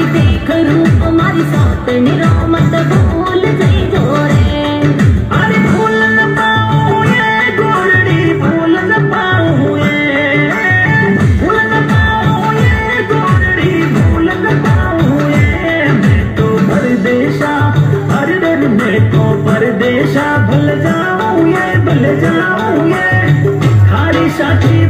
देख रूप मारी साथ निरा मत भूल जई जोरे। अरे भूल न पाऊं ये गोरड़ी, भूल न पाऊं ये, भूल न पाऊं ये गोरड़ी, भूल न पाऊं ये। मैं तो परदेशा, हर दिन मैं तो परदेशा, भूल जाऊं ये, भूल जाऊं ये। खारी साथी